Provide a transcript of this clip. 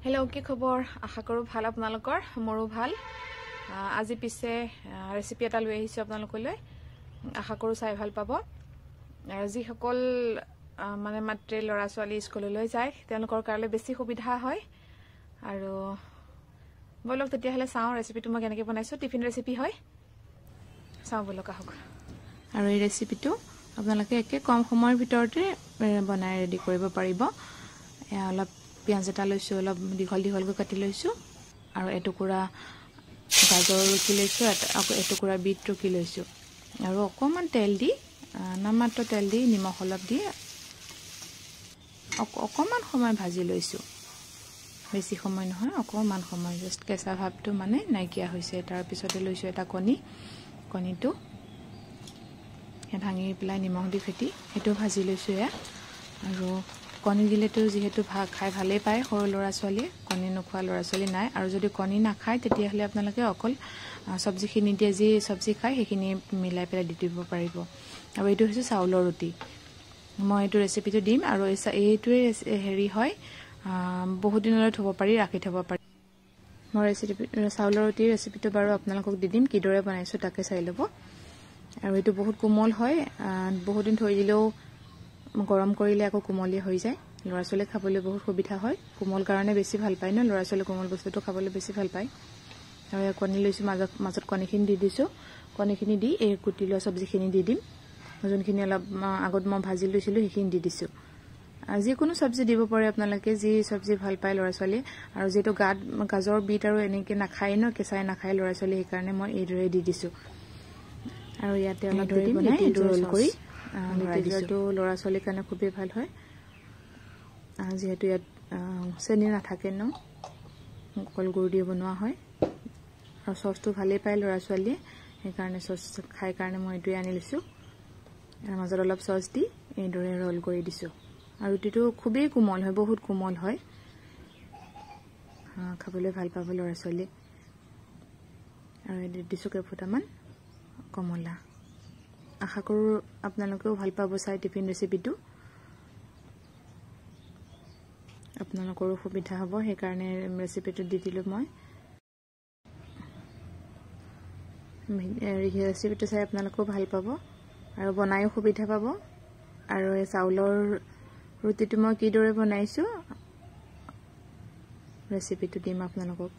hello की खबर आशा करूँ ভাল আপোনালোকৰ মোৰো ভাল আজি পিছে ৰেচিপি এটা লৈ আহিছো আপোনালোকলৈ আশা কৰো চাই ভাল পাব আৰু যি সকল মানে মাত্ৰে লৰা ছোৱালী স্কুললৈ যায় তেওঁলোকৰ কাৰণে বেছি সুবিধা হয় আৰু বলক তেতিয়া হলে চাও ৰেচিপিটো মই কেনেকৈ বনাইছো টিফিন ৰেচিপি হয় চাও বলক আহক আৰু এই ৰেচিপিটো আপোনালোকে একে কম সময়ৰ ভিতৰতে বনাই ৰেডি কৰিব পাৰিব অলপ পিয়াজ এটা লৈছো অলপ দীঘল দীঘলকৈ কাটি লৈছো আৰু এটুকুৰা গাজৰ ৰুকি লৈছো এটুকুৰা বিট ৰুকি লৈছো আৰু অকমান তেল দি নামাত্ৰ তেল দি নিমখ অলপ দি অকমান সময় ভাজি লৈছো বেছি সময় নহয় অকমান সময় জাস্ট কেঁচা ভাবটো মানে নাইকিয়া হৈছে তাৰ পিছতে লৈছো এটা কণীটো ভাঙি পেলাই নিমখ দি ফেটি এটো ভাজি লৈছো আৰু কণী দিলেতো যেহেতু খাই ভালে পায় সৰু লৰা ছোৱালী কণী নোখোৱা লৰা ছোৱালী নাই আৰু যদি কণী না খায় তেতিয়া হলে আপোনালোকে অকল সবজিখিনি দিয়ে যি সবজি খায় সেইখিনি মিলাই পেলাই দি দিব পাৰিব আৰু এইটো হৈছে চাউলৰ ৰুটি মই এইটো ৰেচিপিটো দিম আৰু এইটোৱে হেৰি হয় বহুত দিনলৈ থব পাৰি ৰাখি থব পাৰি মই ৰেচিপি চাউলৰ ৰুটিৰ ৰেচিপিটো বাৰু আপোনালোকক দি দিম কিদৰে বনাইছো তাকে চাই ল'ব আৰু এইটো বহুত কোমল হয় বহুত দিন থৈ দিলেও গৰম কৰিলে আকৌ কোমলি হৈ যায় লৰা ছোৱালী খাবলৈ বহুত সুবিধা হয় কোমল কাৰণে বেছি ভাল পায় ন লৰা ছোৱালী কোমল বস্তুটো খাবলৈ বেছি ভাল পায় আৰু কণী লৈছো মাজত কণীখিনি দি দিছো কণীখিনি দি এই কুটি লোৱা সবজিখিনি দি দিম যোনখিনি অলপ আগত মই ভাজি লৈছিলো সেইখিনি দি দিছো যিকোনো সবজি দিব পাৰে আপোনালোকে যি সবজি ভাল পায় লৰা ছোৱালী আৰু যেটো গাজৰ বিট আৰু এনেকে নাখায় ন কেঁচাই নাখায় লৰা ছোৱালী সেইকাৰণে মই এইদৰে দি দিছো আৰু ইয়াতে অলপ দৰি বনাই ৰোল কৰি লিটিজাৰটো লৰা ছোৱালীৰ কাৰণে খুবেই ভাল হয় যেহেতু ইয়াত চেনি নাথাকে ন অকল গুড় দি বনোৱা হয় আৰু সসটো ভালেই পায় লৰা ছোৱালীয়ে সেইকাৰণে সস খাই কাৰণে মই এইটোৱে আনি লৈছো আৰু মাজত অলপ সস দি এইদৰে ৰোল কৰি দিছো আৰু ৰুটিটো খুবেই কোমল হয় বহুত কোমল হয় খাবলৈ ভাল পাব লৰা ছোৱালী আৰু দিছো কেইফুটামান কমলা আশা কৰো আপোনালোকেও ভাল পাব চাই টিফিন ৰেচিপিটো আপোনালোকৰো সুবিধা হ'ব সেইকাৰণে ৰেচিপিটো দি দিলো মই ৰেচিপিটো চাই আপোনালোকেও ভাল পাব আৰু বনায়ও সুবিধা পাব আৰু এই চাউলৰ ৰুটিটো মই কিদৰে বনাইছো ৰেচিপিটো দিম আপোনালোকক